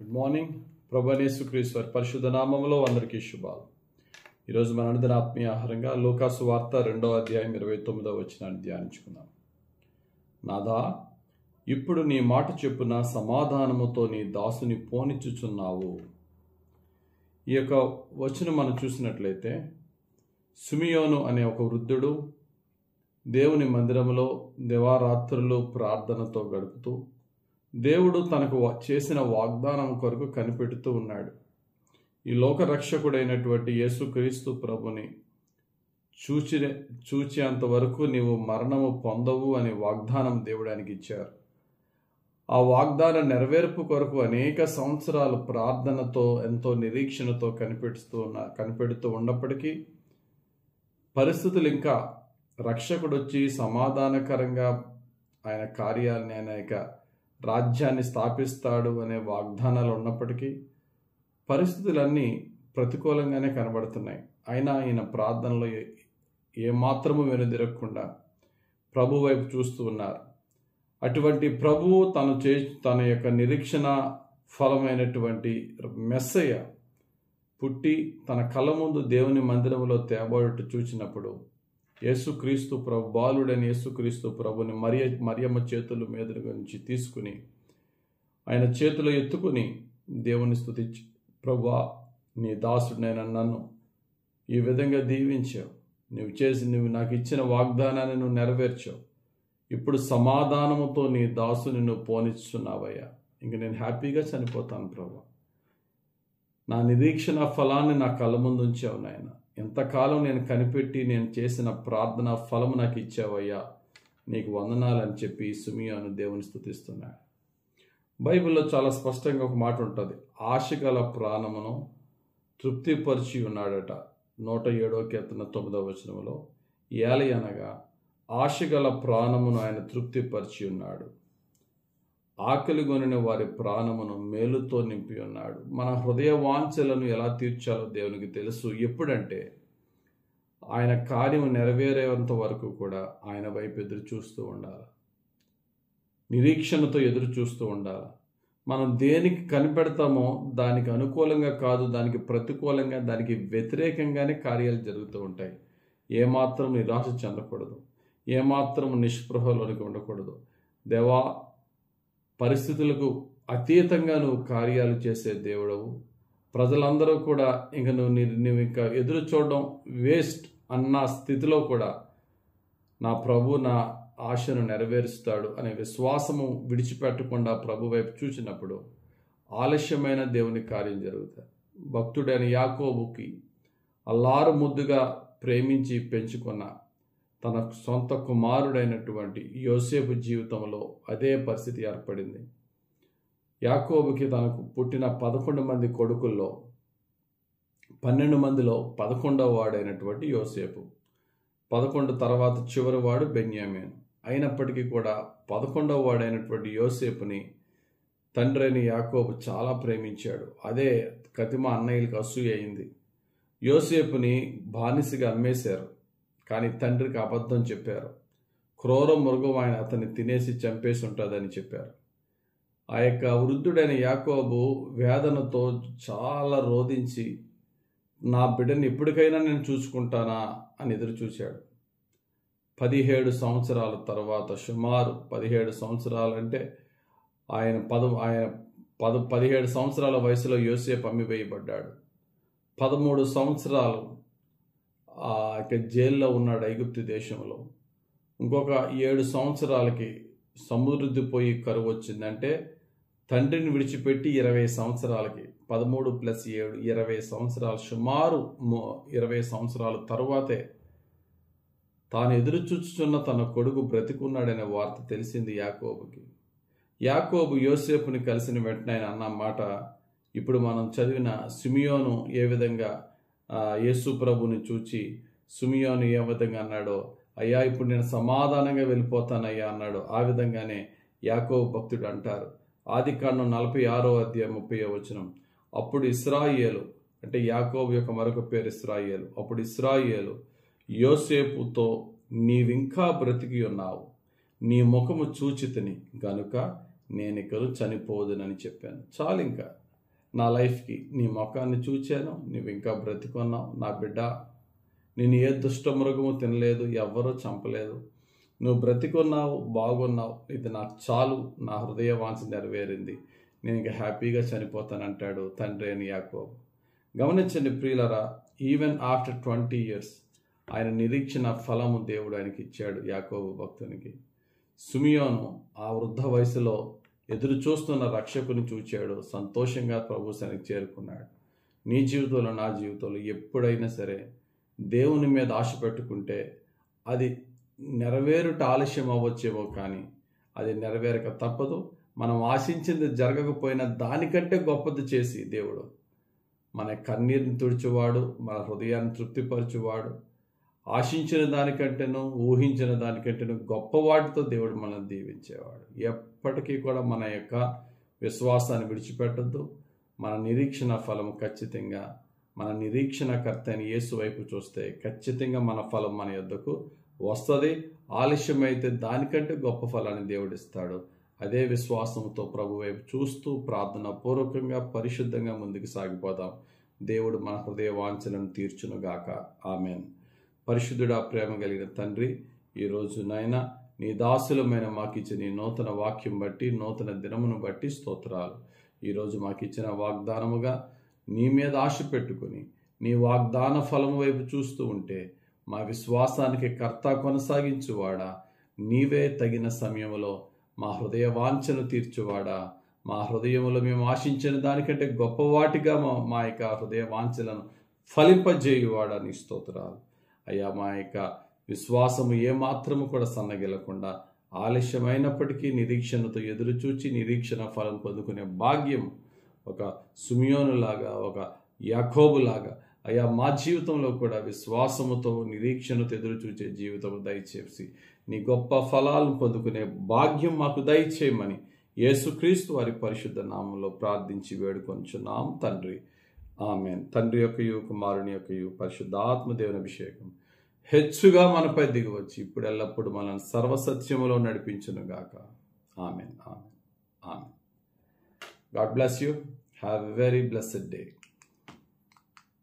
Good morning. ప్రభువైన యేసుక్రీస్తు వారి పరిశుద్ధ నామములో అందరికీ శుభాలు. ఈరోజు మన అనుదిన ఆత్మీయ ఆహారంగా లూకాసు వార్త 2వ అధ్యాయం 29వ వచనాన్ని ధ్యానించుకుందాం. నాదా, ఇప్పుడు నీ మాట చెప్పున సమాధానముతో నీ దాసుని పోనిచ్చుచున్నావు. ఈ యొక్క వచనం మనం చూసినట్లయితే సిమియోను అనే ఒక వృద్ధుడు దేవుని మందిరములో దివారాత్రులు ప్రార్థనతో గడుపుతూ దేవుడు తనకు చేసిన వాగ్దానం కొరకు కనిపెడుతూ ఉన్నాడు. ఈ లోక రక్షకుడైనటువంటి యేసుక్రీస్తు ప్రభుని చూచేంత వరకు నీవు మరణము పొందవు అనే వాగ్దానం దేవుడానికి ఇచ్చారు. ఆ వాగ్దాన నెరవేర్పు కొరకు అనేక సంవత్సరాలు ప్రార్థనతో ఎంతో నిరీక్షణతో కనిపెడుతూ ఉన్నప్పటికీ పరిస్థితులు ఇంకా రక్షకుడు వచ్చి సమాధానకరంగా ఆయన కార్యాలని ఆయన యొక్క రాజ్యాన్ని స్థాపిస్తాడు అనే వాగ్దానాలు ఉన్నప్పటికీ పరిస్థితులన్నీ ప్రతికూలంగానే కనబడుతున్నాయి. అయినా ఆయన ప్రార్థనలో ఏమాత్రము వెనుదిరగకుండా ప్రభు వైపు చూస్తూ ఉన్నారు. అటువంటి ప్రభువు తన యొక్క నిరీక్షణ ఫలమైనటువంటి మెస్సయ్య పుట్టి తన కళ్ళ ముందు దేవుని మందిరంలో తేబడుట చూచినప్పుడు యేసుక్రీస్తు ప్రభు బాలుడైన యేసుక్రీస్తు ప్రభుని మరియమ్మ చేతుల మీద నుంచి తీసుకుని ఆయన చేతులు ఎత్తుకుని దేవుని స్తుతించి, ప్రభువా, నీ దాసుడైన నన్ను ఈ విధంగా దీవించావు, నువ్వు నాకు ఇచ్చిన వాగ్దానాన్ని నువ్వు నెరవేర్చావు, ఇప్పుడు సమాధానముతో నీ దాసుని నువ్వు పోనిస్తున్నావయ్యా, ఇంక నేను హ్యాపీగా చనిపోతాను ప్రభువా, నా నిరీక్షణ ఫలాన్ని నా కళ్ళ ముందు ఉంచావు నాయన, ఎంతకాలం నేను కనిపెట్టి నేను చేసిన ప్రార్థన ఫలము నాకు ఇచ్చావయ్యా, నీకు వందనాలని చెప్పి సిమియోను దేవుని స్తుతిస్తున్నాడు. బైబిల్లో చాలా స్పష్టంగా ఒక మాట ఉంటుంది, ఆశగల ప్రాణమును తృప్తిపరిచి ఉన్నాడట. 107వ కీర్తన 9వ వచనంలో ఏలయనగా ఆశగల ప్రాణమును ఆయన తృప్తిపరిచి ఉన్నాడు, ఆకలిగొనిన వారి ప్రాణమును మేలుతో నింపి ఉన్నాడు. మన హృదయ వాంఛలను ఎలా తీర్చాలో దేవునికి తెలుసు. ఎప్పుడంటే ఆయన కార్యం నెరవేరేంత వరకు కూడా ఆయన వైపు ఎదురు చూస్తూ ఉండాలి, నిరీక్షణతో ఎదురు చూస్తూ ఉండాలి. మనం దేనికి కనిపెడతామో దానికి అనుకూలంగా కాదు, దానికి ప్రతికూలంగా, దానికి వ్యతిరేకంగానే కార్యాలు జరుగుతూ ఉంటాయి. ఏమాత్రం నిరాశ చెందకూడదు, ఏమాత్రం నిస్పృహలోనికి ఉండకూడదు. దేవా, పరిస్థితులకు అతీతంగా నువ్వు కార్యాలు చేసే దేవుడవు, ప్రజలందరూ కూడా ఇంక నువ్వు ఇంకా ఎదురు చూడడం వేస్ట్ అన్న స్థితిలో కూడా నా ప్రభు నా ఆశను నెరవేరుస్తాడు అనే విశ్వాసము విడిచిపెట్టకుండా ప్రభు వైపు చూసినప్పుడు ఆలస్యమైన దేవుని కార్యం జరుగుతుంది. భక్తుడైన యాకోబుకి అల్లారు ముద్దుగా ప్రేమించి పెంచుకున్న తన సొంత కుమారుడైనటువంటి యోసేపు జీవితంలో అదే పరిస్థితి ఏర్పడింది. యాకోబుకి తనకు పుట్టిన 11 మంది కొడుకుల్లో 12 మందిలో 11వ వాడైనటువంటి యోసేపు, 11 తర్వాత చివరి వాడు బెన్యామీను. అయినప్పటికీ కూడా 11వ వాడైనటువంటి యోసేపుని తండ్రి అయిన యాకోబు చాలా ప్రేమించాడు. అదే కతిమ అన్నయ్యలకు అసూయ అయింది. యోసేపుని బానిసగా అమ్మేశారు, కానీ తండ్రికి అబద్ధం చెప్పారు. క్రూర మృగం ఆయన అతన్ని తినేసి చంపేసి ఉంటుందని చెప్పారు. ఆ యొక్క వృద్ధుడైన యాకోబు వేదనతో చాలా రోధించి నా బిడ్డని ఎప్పటికైనా నేను చూసుకుంటానా అని ఎదురు చూశాడు. 17 సంవత్సరాల తర్వాత, సుమారు 17 సంవత్సరాలు అంటే ఆయన 17 సంవత్సరాల వయసులో యోసేపు అమ్మివేయబడ్డాడు. 13 సంవత్సరాలు జైల్లో ఉన్నాడు ఐగుప్తు దేశంలో. ఇంకొక 7 సంవత్సరాలకి సమృద్ధి పోయి కరువు వచ్చిందంటే తండ్రిని విడిచిపెట్టి 20 సంవత్సరాలకి 13 + 7 20 సంవత్సరాలు, సుమారు 20 సంవత్సరాల తరువాతే తాను ఎదురు చూచుచున్న తన కొడుకు బ్రతికున్నాడనే వార్త తెలిసింది యాకోబుకి. యాకోబు యోసేపుని కలిసిన వెంటనే ఆయన అన్న మాట ఇప్పుడు మనం చదివిన సిమియోను ఏ విధంగా యేసు ప్రభుని చూచి సిమియోను ఏ విధంగా అన్నాడో, అయ్యా ఇప్పుడు నేను సమాధానంగా వెళ్ళిపోతానయ్యా అన్నాడు. ఆ విధంగానే యాకోబు భక్తుడు అంటారు. ఆదికాండం 46వ అధ్యాయం 30వ వచనం, అప్పుడు ఇశ్రాయేలు, అంటే యాకోబు యొక్క మరొక పేరు ఇశ్రాయేలు, అప్పుడు ఇశ్రాయేలు యోసేపుతో నీవింకా బ్రతికి ఉన్నావు, నీ ముఖము చూచితిని గనుక నేనికలు చనిపోదునని చెప్పాను. చాలు, ఇంకా నా లైఫ్కి నీ ముఖాన్ని చూచాను, నువ్వు ఇంకా బ్రతికున్నావు. నా బిడ్డ, నేను ఏ దుష్ట మృగము తినలేదు, ఎవ్వరూ చంపలేదు, నువ్వు బ్రతికున్నావు, బాగున్నావు, ఇది నాకు చాలు, నా హృదయ వాంఛ నెరవేరింది, నేను ఇంకా హ్యాపీగా చనిపోతానంటాడు తండ్రి అయిన యాకోబు. గమనించండి ప్రియులరా, ఈవెన్ ఆఫ్టర్ 20 years ఆయన నిరీక్షణ ఫలము దేవుడు ఆయనకి ఇచ్చాడు యాకోబు భక్తునికి. సిమియోను ఆ వృద్ధ వయసులో ఎదురు చూస్తున్న రక్షకుని చూచాడు, సంతోషంగా ప్రభు సన్నిధికి చేరుకున్నాడు. నీ జీవితంలో, నా జీవితంలో ఎప్పుడైనా సరే దేవుని మీద ఆశ పెట్టుకుంటే అది నెరవేరుట ఆలస్యం అవ్వచ్చేమో, కానీ అది నెరవేరక తప్పదు. మనం ఆశించింది జరగకపోయినా దానికంటే గొప్పది చేసి దేవుడు మన కన్నీరుని తుడిచేవాడు, మన హృదయాన్ని తృప్తిపరచువాడు. ఆశించిన దానికంటేనూ ఊహించిన దానికంటేనూ గొప్ప వాటితో దేవుడు మనల్ని దీవించేవాడు. ఎప్పటికీ కూడా మన యొక్క విశ్వాసాన్ని విడిచిపెట్టద్దు. మన నిరీక్షణ ఫలము ఖచ్చితంగా, మన నిరీక్షణకర్త అయిన యేసు వైపు చూస్తే ఖచ్చితంగా మన ఫలం మన యొద్దకు వస్తుంది. ఆలస్యమైతే దానికంటే గొప్ప ఫలాన్ని దేవుడిస్తాడు. అదే విశ్వాసంతో ప్రభు వైపు చూస్తూ ప్రార్థన పూర్వకంగా పరిశుద్ధంగా ముందుకు సాగిపోదాం. దేవుడు మన హృదయ వాంఛలను తీర్చునుగాక. ఆమెన్. పరిశుద్ధుడా, ప్రేమ కలిగిన తండ్రి, ఈరోజు నాయన నీ దాసులమైన మాకిచ్చిన నీ నూతన వాక్యం బట్టి, నూతన దినమును బట్టి స్తోత్రాలు. ఈరోజు మాకిచ్చిన వాగ్దానముగా నీ మీద ఆశ పెట్టుకుని నీ వాగ్దాన ఫలము వైపు చూస్తూ ఉంటే మా విశ్వాసానికి కర్త కొనసాగించువాడా, నీవే తగిన సమయంలో మా హృదయ వాంఛను తీర్చువాడా, మా హృదయంలో మేము ఆశించిన దానికంటే గొప్పవాటిగా మా యొక్క హృదయ వాంఛలను ఫలింపజేయువాడా, నీ స్తోత్రాలు. అయ్యా, మా యొక్క విశ్వాసము ఏమాత్రము కూడా సన్నగిల్లకుండా ఆలస్యమైనప్పటికీ నిరీక్షణతో ఎదురుచూచి నిరీక్షణ ఫలం పొందుకునే భాగ్యం ఒక సిమియోనులాగా, ఒక యాకోబులాగా అయ్యా మా జీవితంలో కూడా విశ్వాసముతో నిరీక్షణతో ఎదురుచూచే జీవితం దయచేసి నీ గొప్ప ఫలాలను పొందుకునే భాగ్యం మాకు దయచేయమని యేసుక్రీస్తు వారి పరిశుద్ధ నామంలో ప్రార్థించి వేడుకొంచున్నాం తండ్రి. ఆమెన్. తండ్రి యొక్కయు, కుమారుని యొక్కయు, పరిశుద్ధాత్మ దేవుని అభిషేకం హెచ్చుగా మనపై దిగివచ్చి ఇప్పుడు ఎల్లప్పుడు మనల్ని సర్వసత్యములో నడిపించును గాక. Amen. Amen. Amen. God bless you. Have a very blessed day.